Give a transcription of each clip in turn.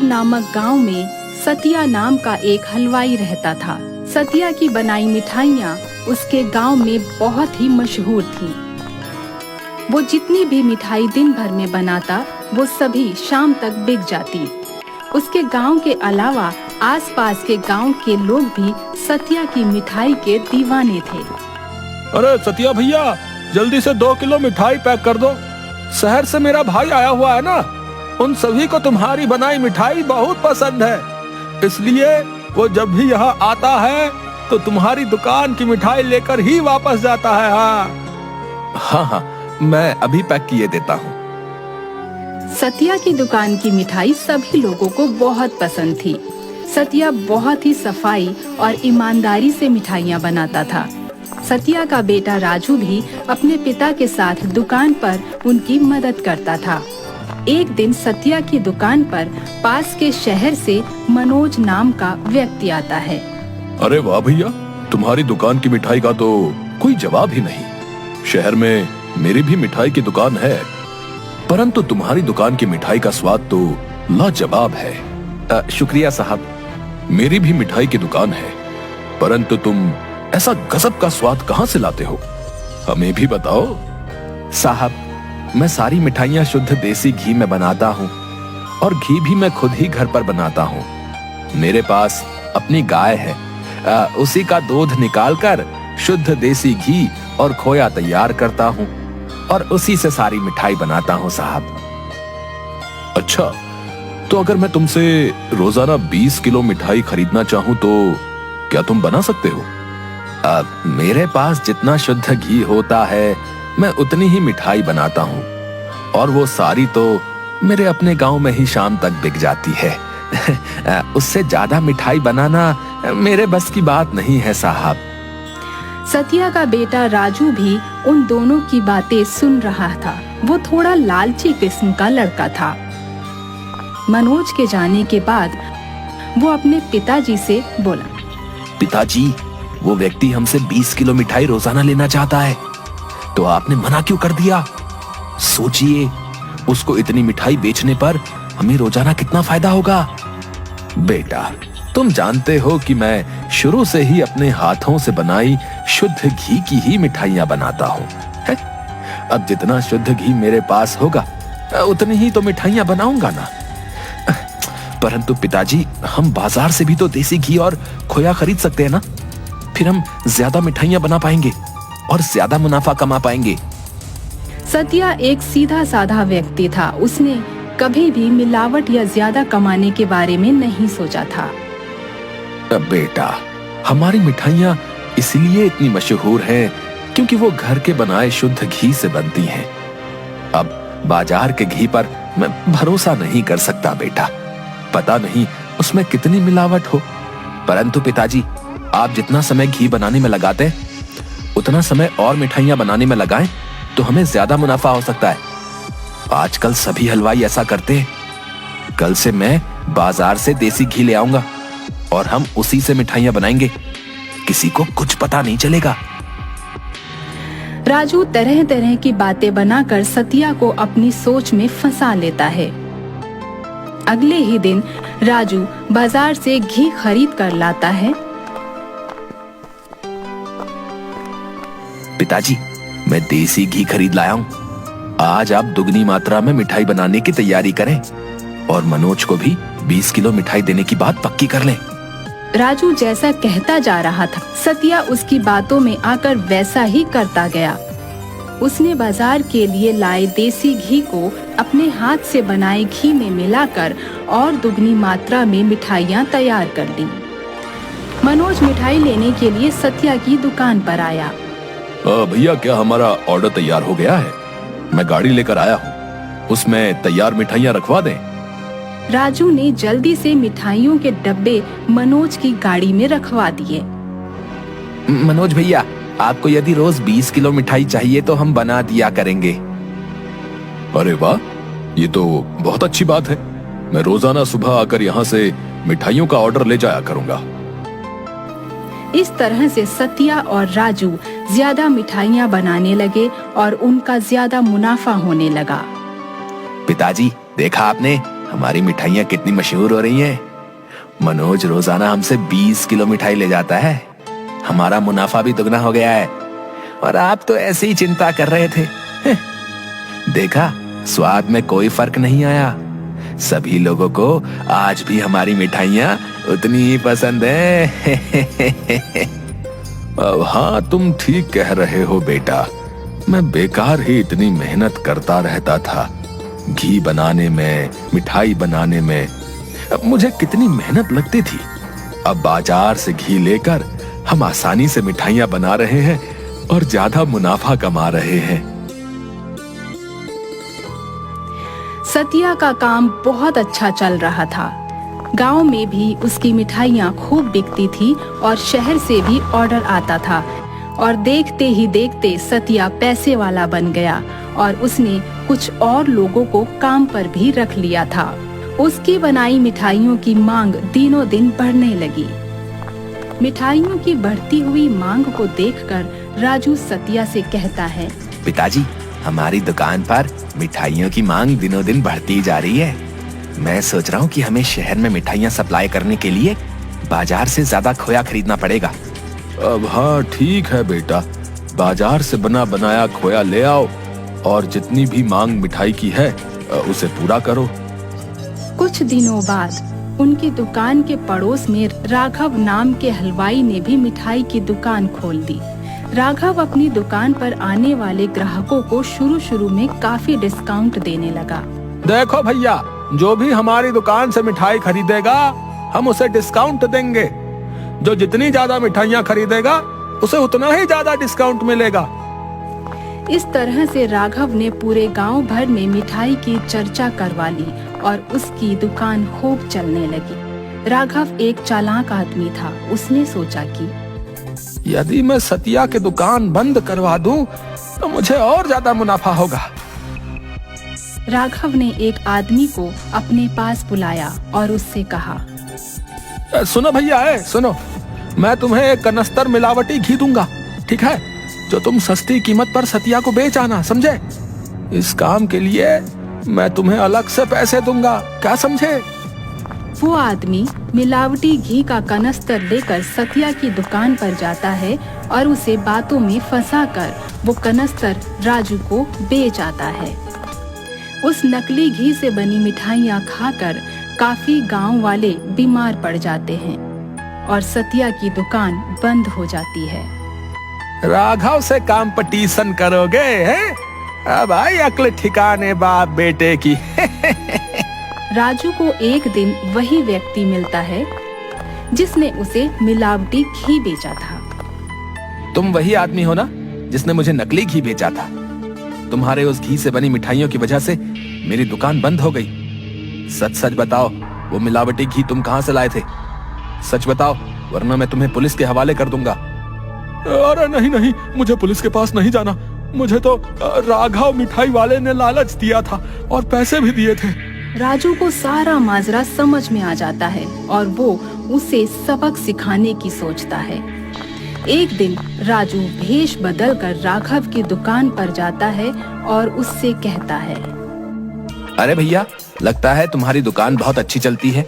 मनोज नामक गांव में सतिया नाम का एक हलवाई रहता था। सतिया की बनाई मिठाइयाँ उसके गांव में बहुत ही मशहूर थी। वो जितनी भी मिठाई दिन भर में बनाता वो सभी शाम तक बिक जाती। उसके गांव के अलावा आसपास के गांव के लोग भी सतिया की मिठाई के दीवाने थे। अरे सतिया भैया, जल्दी से 2 किलो मिठाई पैक कर दो। शहर से मेरा भाई आया हुआ है ना, उन सभी को तुम्हारी बनाई मिठाई बहुत पसंद है, इसलिए वो जब भी यहाँ आता है तो तुम्हारी दुकान की मिठाई लेकर ही वापस जाता है। हाँ, मैं अभी पैक किए देता हूँ। सतिया की दुकान की मिठाई सभी लोगों को बहुत पसंद थी। सतिया बहुत ही सफाई और ईमानदारी से मिठाइयाँ बनाता था। सतिया का बेटा राजू भी अपने पिता के साथ दुकान पर उनकी मदद करता था। एक दिन सतिया की दुकान पर पास के शहर से मनोज नाम का व्यक्ति आता है। अरे वाह भैया, तुम्हारी दुकान की मिठाई का तो कोई जवाब ही नहीं। शहर में मेरी भी मिठाई की दुकान है, परंतु तुम्हारी दुकान की मिठाई का स्वाद तो लाजवाब है। शुक्रिया साहब। मेरी भी मिठाई की दुकान है, परंतु तुम ऐसा गजब का स्वाद कहाँ से लाते हो, हमें भी बताओ। साहब, मैं सारी मिठाइयाँ शुद्ध देसी घी में बनाता हूँ और घी भी मैं खुद ही घर पर बनाता हूँ। मेरे पास अपनी गाय है, उसी का दूध निकालकर शुद्ध देसी घी और खोया तैयार करता हूँ और उसी से सारी मिठाई बनाता हूँ साहब। अच्छा, तो अगर मैं तुमसे रोजाना 20 किलो मिठाई खरीदना चाहूँ तो क्या तुम बना सकते हो? मेरे पास जितना शुद्ध घी होता है मैं उतनी ही मिठाई बनाता हूँ और वो सारी तो मेरे अपने गांव में ही शाम तक बिक जाती है। उससे ज्यादा मिठाई बनाना मेरे बस की बात नहीं है साहब। सतिया का बेटा राजू भी उन दोनों की बातें सुन रहा था। वो थोड़ा लालची किस्म का लड़का था। मनोज के जाने के बाद वो अपने पिताजी से बोला, पिताजी, वो व्यक्ति हमसे 20 किलो मिठाई रोजाना लेना चाहता है, तो आपने मना क्यों कर दिया? सोचिए, उसको इतनी मिठाई बेचने पर हमें रोजाना कितना फायदा होगा। बेटा, तुम जानते हो कि मैं शुरू से ही अपने हाथों से बनाई शुद्ध घी की ही मिठाइयाँ बनाता हूँ। अब जितना शुद्ध घी मेरे पास होगा उतनी ही तो मिठाइयाँ बनाऊंगा ना। परंतु पिताजी, हम बाजार से भी तो देसी घी और खोया खरीद सकते हैं ना, फिर हम ज्यादा मिठाइयाँ बना पाएंगे और ज्यादा मुनाफा कमा पाएंगे। सतिया एक सीधा साधा व्यक्ति था। उसने कभी भी मिलावट या ज्यादा कमाने के बारे में नहीं सोचा था। बेटा, हमारी मिठाइयाँ इसलिए इतनी मशहूर हैं क्योंकि वो घर के बनाए शुद्ध घी से बनती हैं। अब बाजार के घी पर मैं भरोसा नहीं कर सकता बेटा, पता नहीं उसमें कितनी मिलावट हो। परंतु पिताजी, आप जितना समय घी बनाने में लगाते हैं उतना समय और मिठाइयाँ बनाने में लगाएं तो हमें ज्यादा मुनाफा हो सकता है। आजकल सभी हलवाई ऐसा करते हैं। कल से मैं बाजार से देसी घी ले आऊंगा और हम उसी से मिठाइयाँ बनाएंगे, किसी को कुछ पता नहीं चलेगा। राजू तरह तरह की बातें बनाकर सतिया को अपनी सोच में फंसा लेता है। अगले ही दिन राजू बाजार से घी खरीद कर लाता है। पिताजी, मैं देसी घी खरीद लाया हूँ। आज आप दुगनी मात्रा में मिठाई बनाने की तैयारी करें और मनोज को भी 20 किलो मिठाई देने की बात पक्की कर लें। राजू जैसा कहता जा रहा था, सतिया उसकी बातों में आकर वैसा ही करता गया। उसने बाजार के लिए लाए देसी घी को अपने हाथ से बनाए घी में मिलाकर और दुगनी मात्रा में मिठाइयाँ तैयार कर दी। मनोज मिठाई लेने के लिए सतिया की दुकान पर आया। भैया, क्या हमारा ऑर्डर तैयार हो गया है? मैं गाड़ी लेकर आया हूँ, उसमें तैयार मिठाइयाँ रखवा दें। राजू ने जल्दी से मिठाइयों के डब्बे मनोज की गाड़ी में रखवा दिए। मनोज भैया, आपको यदि रोज 20 किलो मिठाई चाहिए तो हम बना दिया करेंगे। अरे वाह, ये तो बहुत अच्छी बात है। मैं रोजाना सुबह आकर यहाँ से मिठाइयों का ऑर्डर ले जाया करूंगा। इस तरह से सतिया और राजू ज्यादा मिठाइयाँ बनाने लगे और उनका ज्यादा मुनाफा होने लगा। पिताजी, देखा आपने, हमारी मिठाइयाँ कितनी मशहूर हो रही हैं। मनोज रोजाना हमसे 20 किलो मिठाई ले जाता है। हमारा मुनाफा भी दुगना हो गया है। और आप तो ऐसे ही चिंता कर रहे थे। देखा, स्वाद में कोई फर्क नहीं आया। सभी लोगों को आज भी हमारी मिठाइयाँ उतनी ही पसंद है। हाँ, तुम ठीक कह रहे हो बेटा। मैं बेकार ही इतनी मेहनत करता रहता था। घी बनाने में, मिठाई बनाने में अब मुझे कितनी मेहनत लगती थी। अब बाजार से घी लेकर हम आसानी से मिठाइयाँ बना रहे हैं और ज्यादा मुनाफा कमा रहे हैं। सतिया का काम बहुत अच्छा चल रहा था। गांव में भी उसकी मिठाइयाँ खूब बिकती थी और शहर से भी ऑर्डर आता था। और देखते ही देखते सतिया पैसे वाला बन गया और उसने कुछ और लोगों को काम पर भी रख लिया था। उसकी बनाई मिठाइयों की मांग दिनों दिन बढ़ने लगी। मिठाइयों की बढ़ती हुई मांग को देखकर राजू सतिया से कहता है, पिताजी, हमारी दुकान पर मिठाइयों की मांग दिनों दिन बढ़ती जा रही है। मैं सोच रहा हूँ कि हमें शहर में मिठाइयाँ सप्लाई करने के लिए बाजार से ज्यादा खोया खरीदना पड़ेगा। अब हाँ, ठीक है बेटा, बाजार से बना बनाया खोया ले आओ और जितनी भी मांग मिठाई की है उसे पूरा करो। कुछ दिनों बाद उनकी दुकान के पड़ोस में राघव नाम के हलवाई ने भी मिठाई की दुकान खोल दी। राघव अपनी दुकान पर आने वाले ग्राहकों को शुरू में काफी डिस्काउंट देने लगा। देखो भैया, जो भी हमारी दुकान से मिठाई खरीदेगा हम उसे डिस्काउंट देंगे। जो जितनी ज्यादा मिठाइयाँ खरीदेगा उसे उतना ही ज्यादा डिस्काउंट मिलेगा। इस तरह से राघव ने पूरे गांव भर में मिठाई की चर्चा करवा ली और उसकी दुकान खूब चलने लगी। राघव एक चालाक आदमी था। उसने सोचा कि यदि मैं सतिया की दुकान बंद करवा दूं तो मुझे और ज्यादा मुनाफा होगा। राघव ने एक आदमी को अपने पास बुलाया और उससे कहा, सुनो भैया, सुनो, मैं तुम्हें एक कनस्तर मिलावटी घी दूंगा, ठीक है, जो तुम सस्ती कीमत पर सतिया को बेच आना, समझे? इस काम के लिए मैं तुम्हें अलग से पैसे दूंगा, क्या समझे? वो आदमी मिलावटी घी का कनस्तर लेकर सतिया की दुकान पर जाता है और उसे बातों में फंसाकर वो कनस्तर राजू को बेच आता है। उस नकली घी से बनी मिठाइयाँ खाकर काफी गांव वाले बीमार पड़ जाते हैं और सतिया की दुकान बंद हो जाती है। राघव से कंपटीशन करोगे हैं? अब आई अक्ल ठिकाने बाप बेटे की। राजू को एक दिन वही व्यक्ति मिलता है जिसने उसे मिलावटी घी बेचा था। तुम वही आदमी हो ना जिसने मुझे नकली घी बेचा था? तुम्हारे उस घी से बनी मिठाइयों की वजह से मेरी दुकान बंद हो गई। सच सच बताओ, वो मिलावटी घी तुम कहाँ से लाए थे? सच बताओ, वरना मैं तुम्हें पुलिस के हवाले कर दूंगा। अरे नहीं नहीं, मुझे पुलिस के पास नहीं जाना। मुझे तो राघव मिठाई वाले ने लालच दिया था और पैसे भी दिए थे। राजू को सारा माजरा समझ में आ जाता है और वो उसे सबक सिखाने की सोचता है। एक दिन राजू भेष बदलकर राघव की दुकान पर जाता है और उससे कहता है, अरे भैया, लगता है तुम्हारी दुकान बहुत अच्छी चलती है।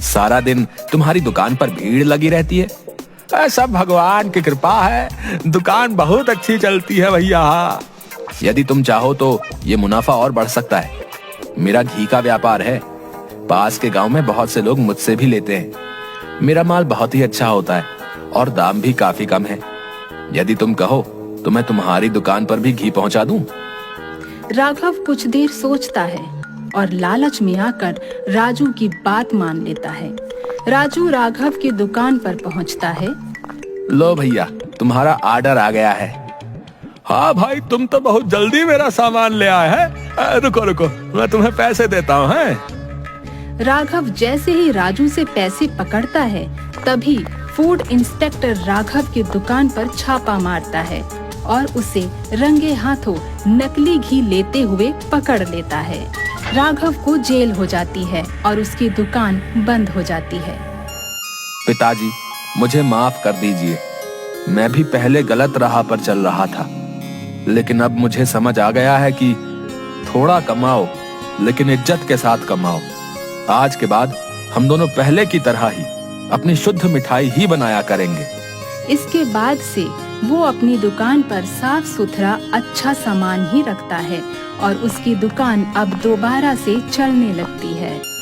सारा दिन तुम्हारी दुकान पर भीड़ लगी रहती है। सब भगवान की कृपा है, दुकान बहुत अच्छी चलती है भैया। यदि तुम चाहो तो ये मुनाफा और बढ़ सकता है। मेरा घी का व्यापार है। पास के गांव में बहुत से लोग मुझसे भी लेते हैं। मेरा माल बहुत ही अच्छा होता है और दाम भी काफी कम है। यदि तुम कहो तो मैं तुम्हारी दुकान पर भी घी पहुंचा दूं। राघव कुछ देर सोचता है और लालच में आकर राजू की बात मान लेता है। राजू राघव की दुकान पर पहुंचता है। लो भैया, तुम्हारा ऑर्डर आ गया है। हाँ भाई, तुम तो बहुत जल्दी मेरा सामान ले आए हैं। रुको रुको, मैं तुम्हें पैसे देता हूँ। राघव जैसे ही राजू से पैसे पकड़ता है, तभी फूड इंस्पेक्टर राघव की दुकान पर छापा मारता है और उसे रंगे हाथों नकली घी लेते हुए पकड़ लेता है। राघव को जेल हो जाती है और उसकी दुकान बंद हो जाती है। पिताजी, मुझे माफ कर दीजिए। मैं भी पहले गलत राह पर चल रहा था, लेकिन अब मुझे समझ आ गया है कि थोड़ा कमाओ लेकिन इज्जत के साथ कमाओ। आज के बाद हम दोनों पहले की तरह ही अपनी शुद्ध मिठाई ही बनाया करेंगे। इसके बाद से वो अपनी दुकान पर साफ सुथरा अच्छा सामान ही रखता है और उसकी दुकान अब दोबारा से चलने लगती है।